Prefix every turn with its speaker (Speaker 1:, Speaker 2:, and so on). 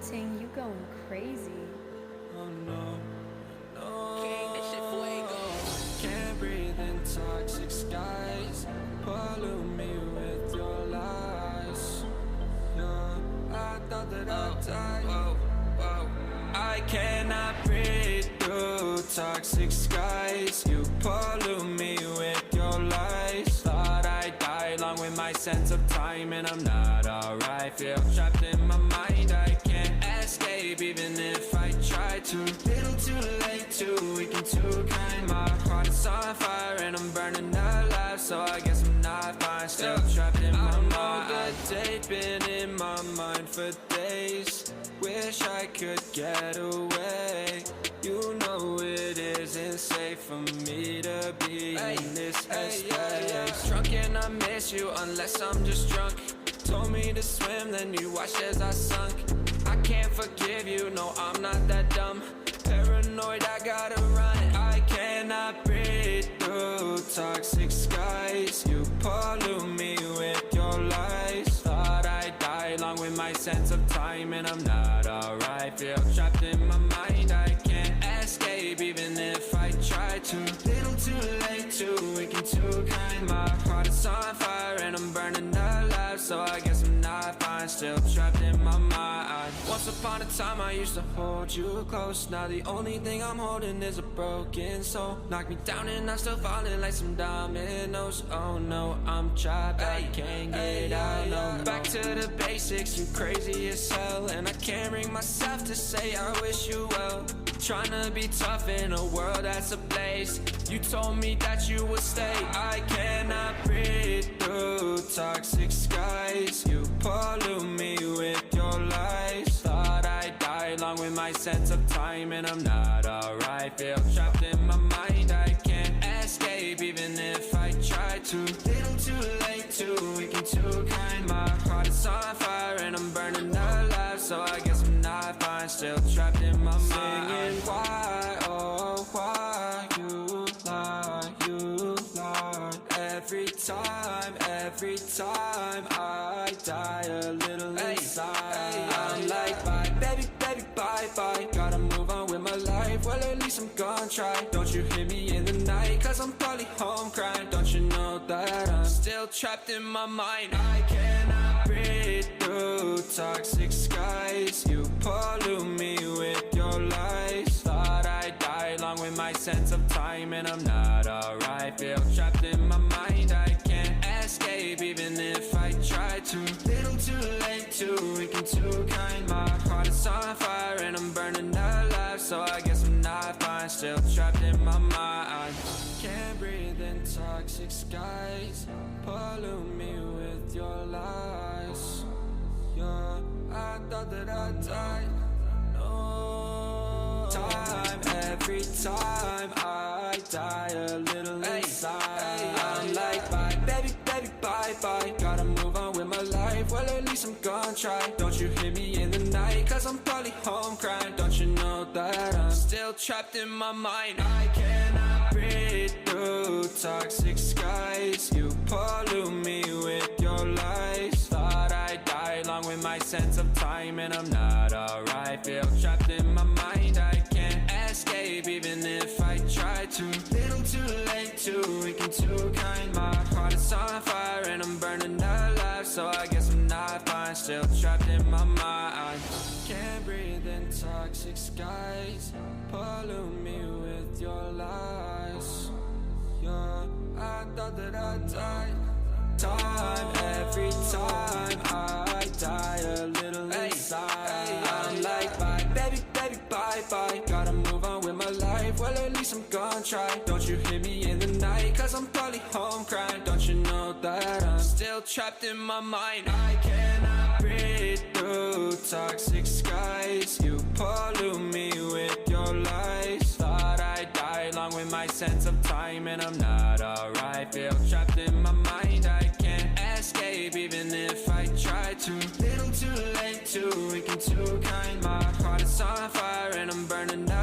Speaker 1: Ting, you going crazy.
Speaker 2: Oh no, no. King, this shit fuego. Can't breathe in toxic skies. Pollute me with your lies. Yeah, I thought that I'd die. I cannot breathe through toxic skies. You pollute me with your lies. Thought I'd die along with my sense of time, and I'm not alright. Feel trapped in my mind, I can't escape even if I try to. Little too late, too weak and too kind. My heart is on fire and I'm burning alive, so I guess I'm not fine. Still trapped in my mind. I know the date been in my mind for days. Wish I could get away. You know it isn't safe for me to be in this headspace. Drunk and I miss you unless I'm just drunk. Told me to swim, then you watched as I sunk. I can't forgive you, no, I'm not that dumb. Paranoid, I gotta run. I cannot breathe through toxic skies. You pollute me with your lies. Thought I'd die along with my sense of time, and I'm not alright. Feel trapped in my mind, I can't escape even if I try to. Little too late, too weak and too kind. My heart is on fire and I'm burning alive, so I guess I'm not fine. Still trapped in my mind. Once upon a time I used to hold you close. Now the only thing I'm holding is a broken soul. Knock me down and I'm still falling like some dominoes. Oh no, I'm trapped, I can't get out. No, back to the basics, you crazy as hell, and I can't bring myself to say I wish you well. Trying to be tough in a world that's ablaze. You told me that you would stay. I cannot breathe through toxic skies. You pollute me with your lies. Thought I'd die along with my sense of time, and I'm not alright. Feel trapped in my mind, I can't escape even if I try to. Little too late, too weak and too kind. My heart is on fire and I'm burning alive, so I guess I'm not fine. Still trapped in my mind. Singing why, oh why you lie, you lie. Every time I die a little inside. I'm like bye, baby, baby, bye, bye. Gotta move on with my life, well at least I'm gonna try. Don't you hear me in the night, cause I'm probably home crying. Don't you know that I'm still trapped in my mind. I cannot breathe through toxic skies. You pollute me with your lies. Thought I'd die along with my sense of time, and I'm not alright. Feel trapped in my mind, I can't escape even if I try to. Little too late, too weak and too kind. My heart is on fire and I'm burning alive, so I guess I'm not fine. Still trapped in my mind. Can't breathe in toxic skies. Pollute me with your lies. Yeah, I thought that I'd die. No time, every time I die a little inside. I'm like bye, baby, baby, bye, bye. Gotta move on with my life, well at least I'm gonna try. Don't you hear me in the night, cause I'm probably home crying. Don't you know that I'm still trapped in my mind. I cannot breathe through toxic skies. You pollute me with your lies. Thought I'd die along with my sense of time, and I'm not alright. Feel trapped in my mind, I can't escape even if I try to. Little too late, too weak and too kind. My heart is on fire and I'm burning alive, so I guess I'm not fine. Still trapped in my mind. Can't breathe in toxic skies. Pollute me with your lies. Yeah, I thought that I'd die. Time, every time I die a little inside. I'm like bye, baby, baby, bye, bye. Gotta move on with my life, well at least I'm gonna try. Don't you hear me in the night, cause I'm probably home crying. Don't you know that I'm still trapped in my mind. I cannot breathe through toxic skies. You pollute me with your lies. Thought I'd die along with my sense of time, and I'm not alright. Feel trapped in my mind, I can't escape even if I try to. Little too late, too weak and too kind. My heart is on fire and I'm burning out.